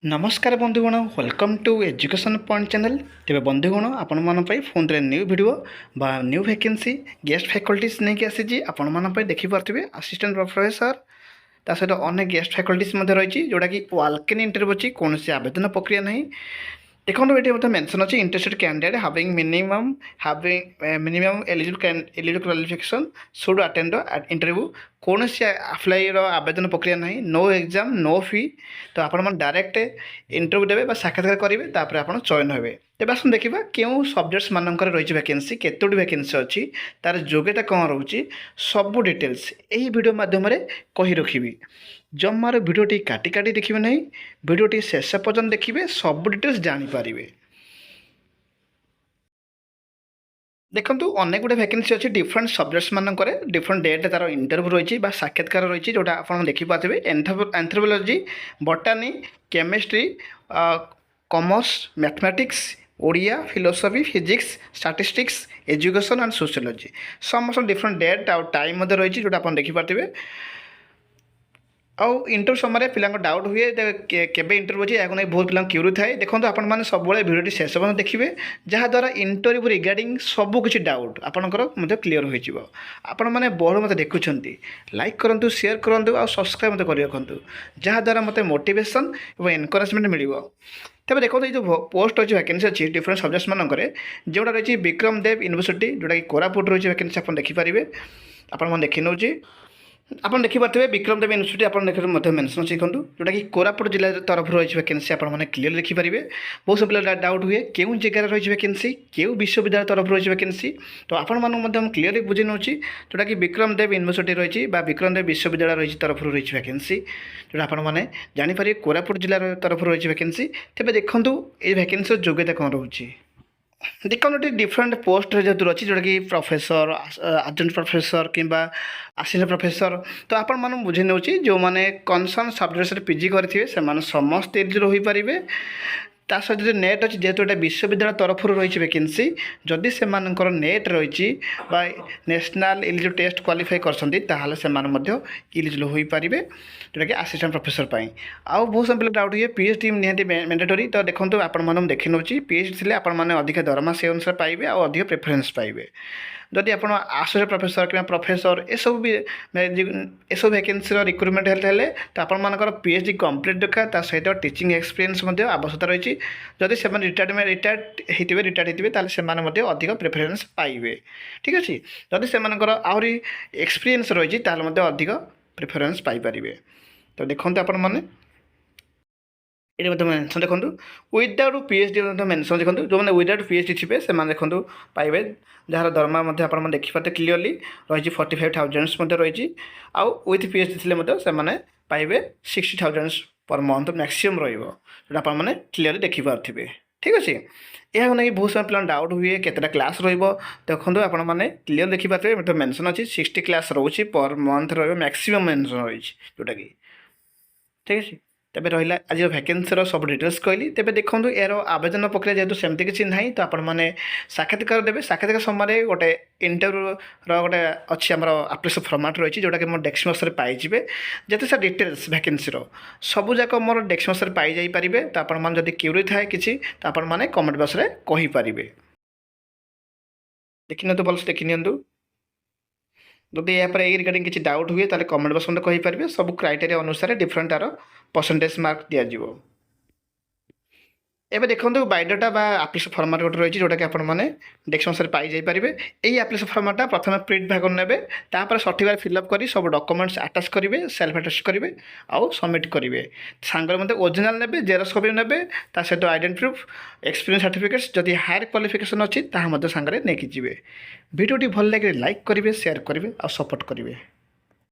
नमस्कार बंधुगण welcome to education point channel. तेरे बंधुगण आपण मान फोन न्यू वीडियो बा न्यू वैकेंसी गेस्ट फैकल्टीज नहीं आसी आपण मान देखिपे असिस्टेंट प्रोफेसर ता सहित अनेक गेस्ट फैकल्टीज रही जोटा कि वाल्क इन इंटरव्यू अच्छी कौन से आवेदन प्रक्रिया नहीं। देखो ये मेंशन अच्छी interested candidate having minimum eligible qualification should attend the interview कौन से अप्लाई आवेदन प्रक्रिया ना नो एग्जाम नो फी तो आप डायरेक्ट इंटरव्यू देवे साक्षात्कार करेंगे तापर आप चयन हे। तेज आस देखा क्यों सब्जेक्ट्स मानक रही वैकेंसी केतोटी वैकेंसी अच्छी तार योग्यता कौन रोचे सब डिटेल्स यही वीडियो माध्यम कही रखी जमार भिडटी काटी काटी देखिए ना भिडटी शेष पर्यटन देखिए सब डिटेल्स जानीपर। देखो अनेक गुटे वैकेंसी अच्छी डिफरेंट सब्जेक्ट्स मानक डिफरेंट डेट तार इंटरव्यू रही साक्षात्कार रही जोटा आप देखिपारे anthropology botany chemistry commerce mathematics Odia philosophy physics statistics education and sociology समस्त डिफरेंट डेट आउ टाइम रही जोटा आप देखिपारे। आउ इंटरव्यू समय पिला डाउट हुए केबे इंटरव्यू अच्छे यहाँ नहीं बहुत पिला क्यूरी थाए। देखो आप सब भिडियो शेष पर्यटन देखिए जहाँद्वारा इंटरव्यू रिगार्डिंग सबकि डाउट आपंकर क्लीयर हो मैंने बहुत मत देखुं लाइक करूँ शेयर करूँ और सब्सक्राइब मत कर रखु जहाँद्वारा मत मोटिवेशन और एनकरेजमेंट मिल। तेज देखो ये जो पोस्ट अच्छी वैकेंसी अच्छी डिफरेंट सब्जेक्ट्स मानक जोटा रही विक्रम देव यूनिवर्सिटी जोटा कि कोरापुट रही वैकेंसी आप देखिपारे आप देखी नौ आप देखिपे विक्रम देव यूनिवर्सिटी आप मेंशन अच्छे देखो जोटा कि कोरापुट जिला तरफ रही वैकेंसी आप क्लीयर देखिपारे। बहुत सब पिला डाउट हुए क्यों जगह रही वैकेंसी क्यों विश्वविद्यालय तरफ रही वैकेंसी तो आपण क्लीयरली बुझे नौ जोटा कि विक्रम देव यूनिवर्सिटी रही विक्रम देव विश्वविद्यालय रही तरफ रही वैकेंसी जोटा आपने जानीपर कोरापुट जिला तरफ रही वैकेंसी। तेज देखूँ ये वैकेंसी योग्यता कौन रोचे देखो डिफरेंट पोस्ट जेहतु अच्छी जोटा कि प्रोफेसर एडजंक्ट प्रोफेसर किंबा असिस्टेंट प्रोफेसर तो आपण बुझे नौ जो मैंने कनसर्न सब्जेक्ट पीजी करेंगे से समस्त एलिजिबल हो पारे। ता सहित जो नेट अच्छी जेहतु एटा विश्वविद्यालय तरफ रही वैकेंसी जदि से नेट रही नेशनल एलिजिबल टेस्ट क्वालिफाई करते इलिजिबल हो पारे जोटा कि असिस्टेंट प्रोफेसर पाई। आउ बहुत सब पिला डाउट हुए पीएचडी निहाती मैंडेटरी तो देखो आपण देखी नौ पीएचडी थे आपने अधिक दरमा से अनुसार पाइबे और अधिक प्रेफरेन्स पाइबे। जदि आप आसोसिएट प्रोफेसर कि प्रोफेसर एसबू वैकेंसी रिक्रुटमेंट हेल्ले तो आपर पीएचडी कंप्लीट दरकार सहित टीचिंग एक्सपीरियंस आवश्यकता रही जदि से रिटायर्ड होते अधिक प्रेफरेन्स पाइबे। ठीक अच्छे जदि से आहरी एक्सपीरियंस रही अधिक प्रेफरेन्स पाइपर। तो देखो आपण ये मेंशन देखो विदाउट पीएचडी मेंशन देखो जो मैंने विदाउट पीएचडी थे से देखो पाइबे जार दरमा आप देखिपारे क्लीयरली रही 45,000 रही आउ विथ पीएचडी थे से पाइबे 60,000 पर मंथ मैक्सिमम रोटा आपने क्लीयरली देखिपारे। ठीक अच्छे यह नहीं बहुत सारा पिला डाउट हुए केतटा क्लास देखो आपने क्लीयर देखिपारे मेंशन अच्छी 60 क्लास रोचे पर मंथ मैक्सिमम मेंशन रही जोटा कि ठीक अच्छे। तेज रहा आज वैकेंसी सब डिटेल्स कहली तेज देखो यार आवेदन प्रक्रिया जेहतु सेमती किसी ना तो आपने साक्षात्कार देवे साक्षात्कार समय गोटे इंटरव्यू गोटे अच्छी आम आप्लिकेशन फॉर्मेट रही जोटा कि मोर डेस्कटॉप पाइबे जिते सा डिटेल्स वैकेंसी सबूक मोर डेस्कटॉप पाई जाइए तो आपड़ी क्यूरी थाए कि तो आपने कमेंट बॉक्स में कहींपारे। देखी नि भलसे देखी नि जदि यहाँ रिगार्डिंग किसी डाउट हुए तो कमेंट बॉक्स में कहींपारे सब क्राइटेरिया अनुसार डिफरेंट तार परसेंटेज मार्क दिज्व। एवं देखो बायोडाटा आप्लिकेशन फॉर्मेट गोटे रही जोटा कि आपने डेस्कटॉप पाई जाइए। यही आप्लिकेशन फॉर्मेटा प्रथम प्रिंट भाग नेबे तापर सठिक भाव फिलअप कर सब डॉक्यूमेंट्स अटैच करेंगे सेल्फ अटेस्ट करेंगे आउ सबमिट करेंगे सांगर मत ओरिजिनल ने जेरक्स कपी ने सहित आइडेंटिटी प्रूफ एक्सपीरियंस सर्टिफिकेट्स जदि हायर क्वालिफिकेशन अच्छी सांगे नहीं जी। वीडियोटी भल लगे लाइक करेंगे शेयर करेंगे और सपोर्ट करेंगे।